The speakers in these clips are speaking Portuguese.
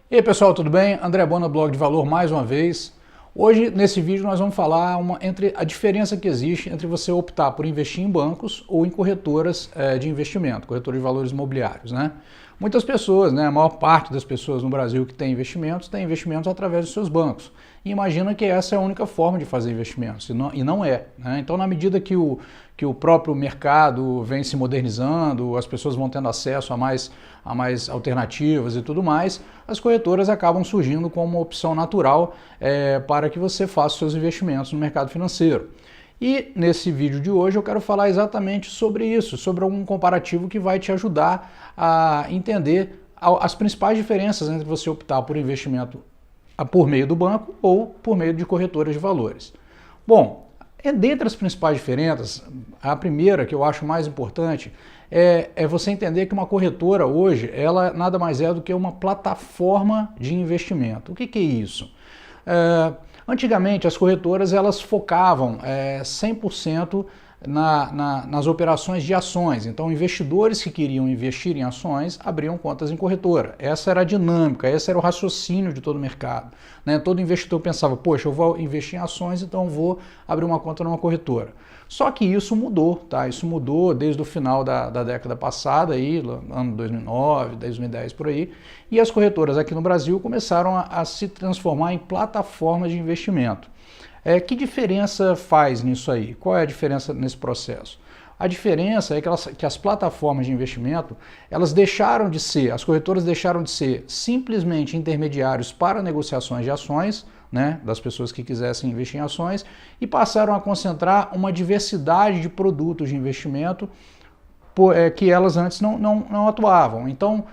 E aí pessoal, tudo bem? André Bona, Blog de Valor, mais uma vez. Hoje, nesse vídeo, nós vamos falar entre a diferença que existe entre você optar por investir em bancos ou em corretoras de investimento, corretoras de valores imobiliários, né? Muitas pessoas, né, a maior parte das pessoas no Brasil que tem investimentos através dos seus bancos. E imagina que essa é a única forma de fazer investimentos, e não é, né? Então, na medida que o próprio mercado vem se modernizando, as pessoas vão tendo acesso a mais alternativas e tudo mais, as corretoras acabam surgindo como uma opção natural para que você faça seus investimentos no mercado financeiro. E nesse vídeo de hoje eu quero falar exatamente sobre isso, sobre algum comparativo que vai te ajudar a entender as principais diferenças entre você optar por investimento por meio do banco ou por meio de corretoras de valores. Bom, dentre as principais diferenças, a primeira que eu acho mais importante é você entender que uma corretora hoje, ela nada mais é do que uma plataforma de investimento. O que é isso? Antigamente as corretoras elas focavam 100% nas operações de ações, então investidores que queriam investir em ações abriam contas em corretora. Essa era a dinâmica, esse era o raciocínio de todo o mercado, né? Todo investidor pensava, poxa, eu vou investir em ações, então vou abrir uma conta numa corretora. Só que isso mudou, tá? Isso mudou desde o final da década passada, aí, ano 2009, 2010 por aí, e as corretoras aqui no Brasil começaram a se transformar em plataformas de investimento. Que diferença faz nisso aí? Qual é a diferença nesse processo? A diferença é que as plataformas de investimento, as corretoras deixaram de ser simplesmente intermediários para negociações de ações, né, das pessoas que quisessem investir em ações, e passaram a concentrar uma diversidade de produtos de investimento que elas antes não atuavam. Então,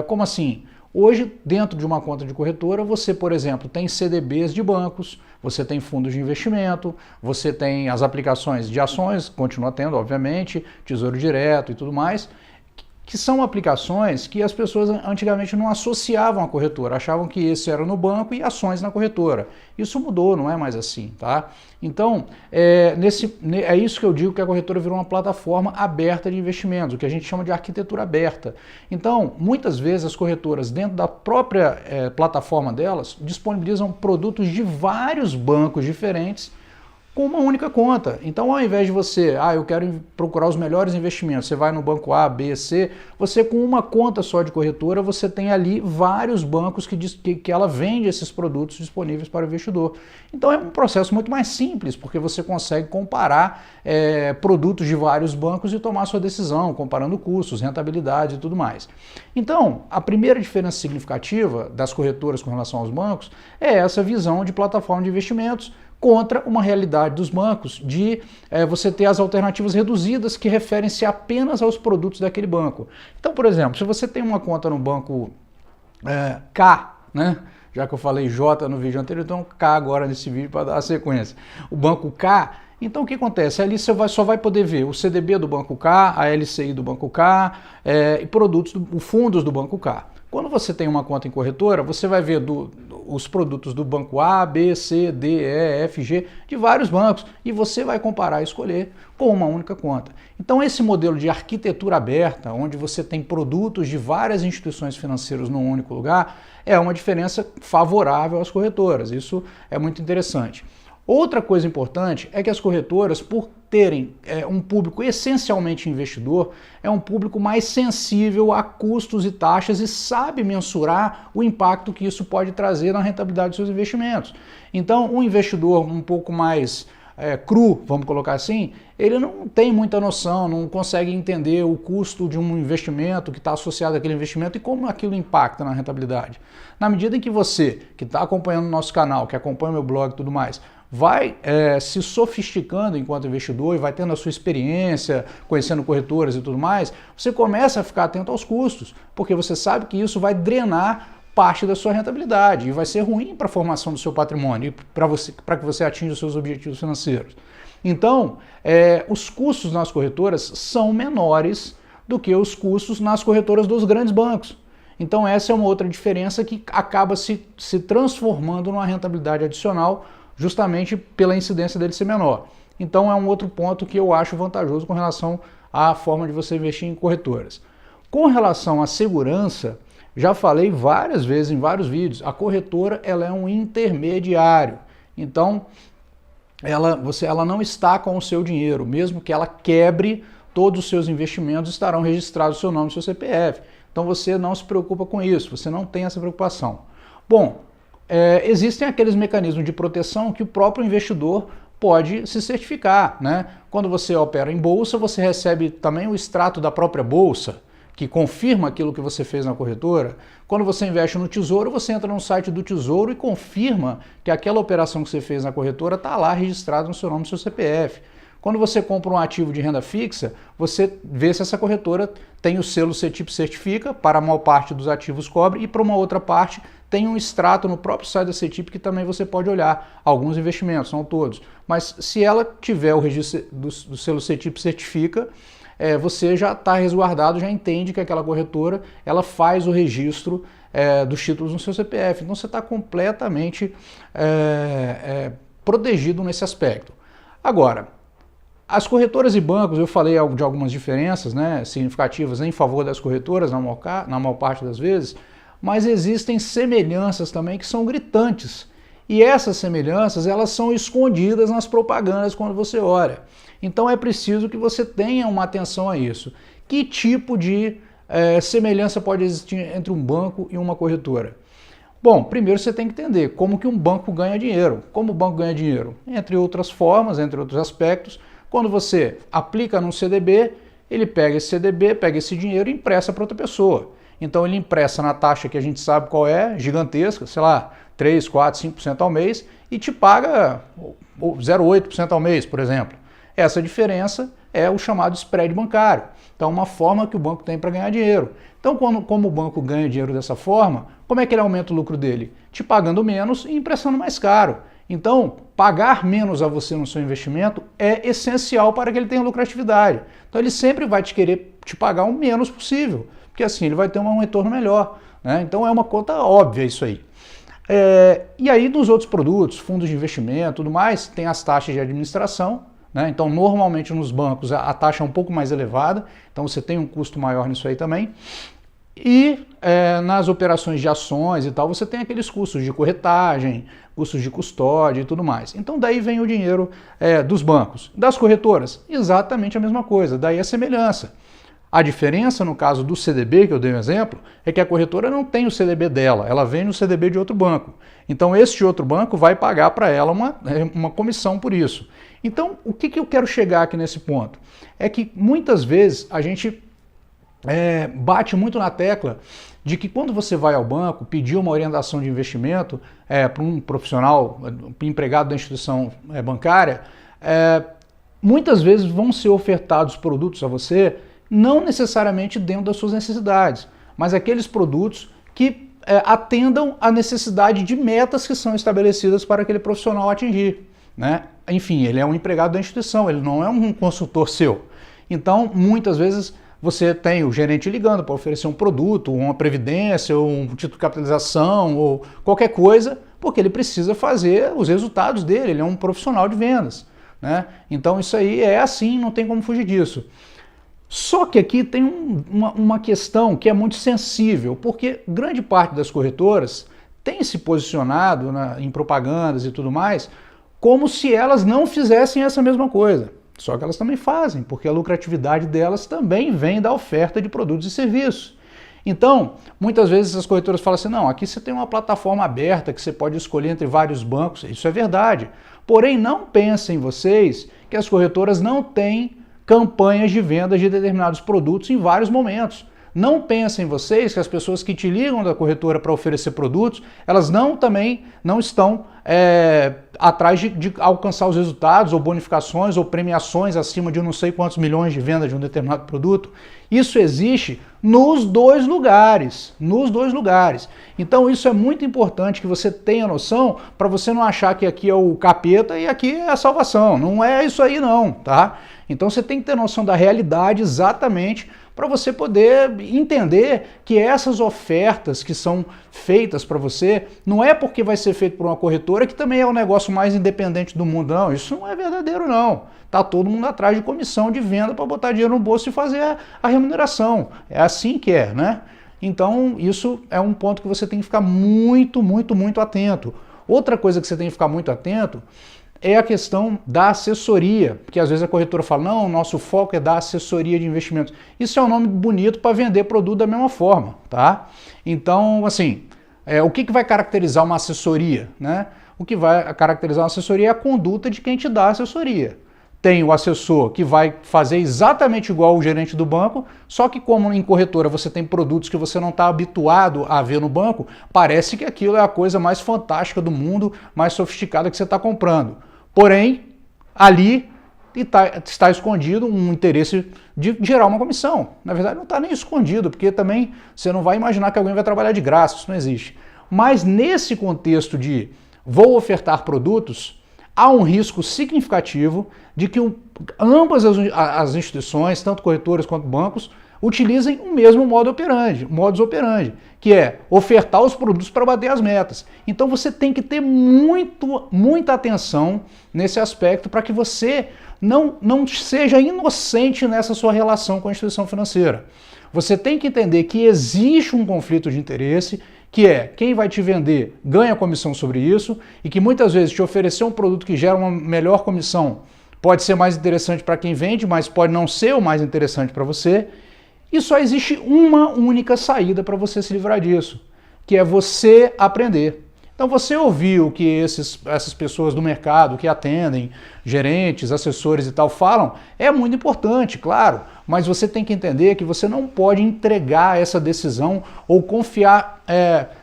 como assim? Hoje, dentro de uma conta de corretora, você, por exemplo, tem CDBs de bancos, você tem fundos de investimento, você tem as aplicações de ações, continua tendo, obviamente, Tesouro Direto e tudo mais, que são aplicações que as pessoas antigamente não associavam à corretora, achavam que esse era no banco e ações na corretora. Isso mudou, não é mais assim, tá? Então, é isso que eu digo que a corretora virou uma plataforma aberta de investimentos, o que a gente chama de arquitetura aberta. Então, muitas vezes as corretoras, dentro da própria plataforma delas, disponibilizam produtos de vários bancos diferentes com uma única conta. Então, ao invés de você, eu quero procurar os melhores investimentos, você vai no banco A, B, C, você com uma conta só de corretora, você tem ali vários bancos que ela vende esses produtos disponíveis para o investidor. Então, é um processo muito mais simples, porque você consegue comparar produtos de vários bancos e tomar sua decisão, comparando custos, rentabilidade e tudo mais. Então, a primeira diferença significativa das corretoras com relação aos bancos é essa visão de plataforma de investimentos, contra uma realidade dos bancos de você ter as alternativas reduzidas que referem-se apenas aos produtos daquele banco. Então, por exemplo, se você tem uma conta no banco K, né? Já que eu falei J no vídeo anterior, então K agora nesse vídeo para dar a sequência. O banco K, então o que acontece? Ali você só vai poder ver o CDB do banco K, a LCI do banco K e fundos do banco K. Quando você tem uma conta em corretora, você vai ver os produtos do banco A, B, C, D, E, F, G, de vários bancos, e você vai comparar e escolher com uma única conta. Então esse modelo de arquitetura aberta, onde você tem produtos de várias instituições financeiras num único lugar, é uma diferença favorável às corretoras. Isso é muito interessante. Outra coisa importante é que as corretoras, por terem um público essencialmente investidor, é um público mais sensível a custos e taxas e sabe mensurar o impacto que isso pode trazer na rentabilidade dos seus investimentos. Então, um investidor um pouco mais cru, vamos colocar assim, ele não tem muita noção, não consegue entender o custo de um investimento que está associado àquele investimento e como aquilo impacta na rentabilidade. Na medida em que você, que está acompanhando o nosso canal, que acompanha meu blog e tudo mais, vai se sofisticando enquanto investidor e vai tendo a sua experiência, conhecendo corretoras e tudo mais, você começa a ficar atento aos custos, porque você sabe que isso vai drenar parte da sua rentabilidade e vai ser ruim para a formação do seu patrimônio e para que você atinja os seus objetivos financeiros. Então, os custos nas corretoras são menores do que os custos nas corretoras dos grandes bancos. Então essa é uma outra diferença que acaba se transformando numa rentabilidade adicional justamente pela incidência dele ser menor. Então é um outro ponto que eu acho vantajoso com relação à forma de você investir em corretoras. Com relação à segurança, Já falei várias vezes em vários vídeos, a corretora ela é um intermediário. Então, ela não está com o seu dinheiro, mesmo que ela quebre, todos os seus investimentos estarão registrados o seu nome e seu CPF. Então você não se preocupa com isso, você não tem essa preocupação. Bom, existem aqueles mecanismos de proteção que o próprio investidor pode se certificar, né? Quando você opera em bolsa, você recebe também o extrato da própria bolsa, que confirma aquilo que você fez na corretora. Quando você investe no Tesouro, você entra no site do Tesouro e confirma que aquela operação que você fez na corretora está lá registrada no seu nome e seu CPF. Quando você compra um ativo de renda fixa, você vê se essa corretora tem o selo CETIP Certifica, para a maior parte dos ativos cobre, e para uma outra parte tem um extrato no próprio site da CETIP que também você pode olhar alguns investimentos, não todos. Mas se ela tiver o registro do selo CETIP Certifica, você já está resguardado, já entende que aquela corretora ela faz o registro dos títulos no seu CPF. Então você está completamente protegido nesse aspecto. Agora, as corretoras e bancos, eu falei de algumas diferenças, né, significativas em favor das corretoras, na maior parte das vezes, mas existem semelhanças também que são gritantes. E essas semelhanças, elas são escondidas nas propagandas quando você olha. Então é preciso que você tenha uma atenção a isso. Que tipo de semelhança pode existir entre um banco e uma corretora? Bom, primeiro você tem que entender como que um banco ganha dinheiro. Como o banco ganha dinheiro? Entre outras formas, entre outros aspectos. Quando você aplica num CDB, ele pega esse CDB, pega esse dinheiro e empresta para outra pessoa. Então ele empresta na taxa que a gente sabe qual é, gigantesca, sei lá, 3, 4, 5% ao mês e te paga 0,8% ao mês, por exemplo. Essa diferença é o chamado spread bancário. Então é uma forma que o banco tem para ganhar dinheiro. Então como o banco ganha dinheiro dessa forma, como é que ele aumenta o lucro dele? Te pagando menos e emprestando mais caro. Então, pagar menos a você no seu investimento é essencial para que ele tenha lucratividade. Então, ele sempre vai querer te pagar o menos possível, porque assim ele vai ter um retorno melhor, né? Então, é uma conta óbvia isso aí. E aí, nos outros produtos, fundos de investimento, tudo mais, tem as taxas de administração, né? Então, normalmente nos bancos a taxa é um pouco mais elevada, então você tem um custo maior nisso aí também. E nas operações de ações e tal, você tem aqueles custos de corretagem, custos de custódia e tudo mais. Então daí vem o dinheiro dos bancos. Das corretoras, exatamente a mesma coisa, daí a semelhança. A diferença no caso do CDB, que eu dei um exemplo, é que a corretora não tem o CDB dela, ela vem no CDB de outro banco. Então este outro banco vai pagar para ela uma comissão por isso. Então o que eu quero chegar aqui nesse ponto? É que muitas vezes a gente bate muito na tecla de que quando você vai ao banco pedir uma orientação de investimento para um profissional, empregado da instituição bancária, muitas vezes vão ser ofertados produtos a você não necessariamente dentro das suas necessidades, mas aqueles produtos que atendam à necessidade de metas que são estabelecidas para aquele profissional atingir, né? Enfim, ele é um empregado da instituição, ele não é um consultor seu. Então, muitas vezes você tem o gerente ligando para oferecer um produto, uma previdência, ou um título de capitalização, ou qualquer coisa, porque ele precisa fazer os resultados dele, ele é um profissional de vendas, né? Então isso aí é assim, não tem como fugir disso. Só que aqui tem uma questão que é muito sensível, porque grande parte das corretoras tem se posicionado em propagandas e tudo mais, como se elas não fizessem essa mesma coisa. Só que elas também fazem, porque a lucratividade delas também vem da oferta de produtos e serviços. Então, muitas vezes as corretoras falam assim, não, aqui você tem uma plataforma aberta que você pode escolher entre vários bancos, isso é verdade. Porém, não pensem vocês que as corretoras não têm campanhas de vendas de determinados produtos em vários momentos. Não pensem vocês que as pessoas que te ligam da corretora para oferecer produtos, elas também não estão atrás de alcançar os resultados, ou bonificações, ou premiações acima de não sei quantos milhões de vendas de um determinado produto. Isso existe nos dois lugares, Então isso é muito importante que você tenha noção, para você não achar que aqui é o capeta e aqui é a salvação. Não é isso aí não, tá? Então você tem que ter noção da realidade exatamente para você poder entender que essas ofertas que são feitas para você, não é porque vai ser feito por uma corretora que também é o negócio mais independente do mundo, não. Isso não é verdadeiro, não. Tá todo mundo atrás de comissão de venda para botar dinheiro no bolso e fazer a remuneração. É assim que é, né? Então, isso é um ponto que você tem que ficar muito, muito, muito atento. Outra coisa que você tem que ficar muito atento é a questão da assessoria, porque às vezes a corretora fala, não, o nosso foco é dar assessoria de investimentos. Isso é um nome bonito para vender produto da mesma forma, tá? Então, assim, o que vai caracterizar uma assessoria, né? O que vai caracterizar uma assessoria é a conduta de quem te dá a assessoria. Tem o assessor que vai fazer exatamente igual o gerente do banco, só que como em corretora você tem produtos que você não está habituado a ver no banco, parece que aquilo é a coisa mais fantástica do mundo, mais sofisticada que você está comprando. Porém, ali está escondido um interesse de gerar uma comissão. Na verdade, não está nem escondido, porque também você não vai imaginar que alguém vai trabalhar de graça, isso não existe. Mas nesse contexto de vou ofertar produtos, há um risco significativo de que ambas as instituições, tanto corretoras quanto bancos, utilizem o mesmo modus operandi, que é ofertar os produtos para bater as metas. Então você tem que ter muita atenção nesse aspecto para que você não seja inocente nessa sua relação com a instituição financeira. Você tem que entender que existe um conflito de interesse, que é quem vai te vender ganha comissão sobre isso e que muitas vezes te oferecer um produto que gera uma melhor comissão pode ser mais interessante para quem vende, mas pode não ser o mais interessante para você. E só existe uma única saída para você se livrar disso, que é você aprender. Então você ouviu o que essas pessoas do mercado que atendem, gerentes, assessores e tal, falam, é muito importante, claro, mas você tem que entender que você não pode entregar essa decisão ou confiar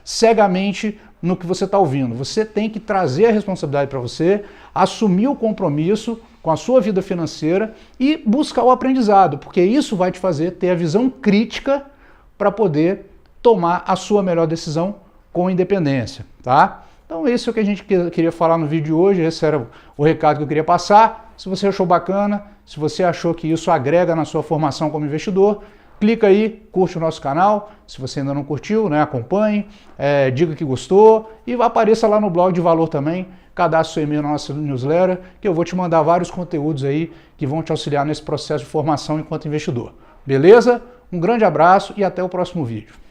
cegamente no que você está ouvindo. Você tem que trazer a responsabilidade para você, assumir o compromisso com a sua vida financeira e buscar o aprendizado, porque isso vai te fazer ter a visão crítica para poder tomar a sua melhor decisão com independência, tá? Então esse é o que a gente queria falar no vídeo de hoje, esse era o recado que eu queria passar. Se você achou bacana, se você achou que isso agrega na sua formação como investidor, clica aí, curte o nosso canal, se você ainda não curtiu, né, acompanhe, diga que gostou e apareça lá no blog de valor também, cadastre seu e-mail na nossa newsletter, que eu vou te mandar vários conteúdos aí que vão te auxiliar nesse processo de formação enquanto investidor. Beleza? Um grande abraço e até o próximo vídeo.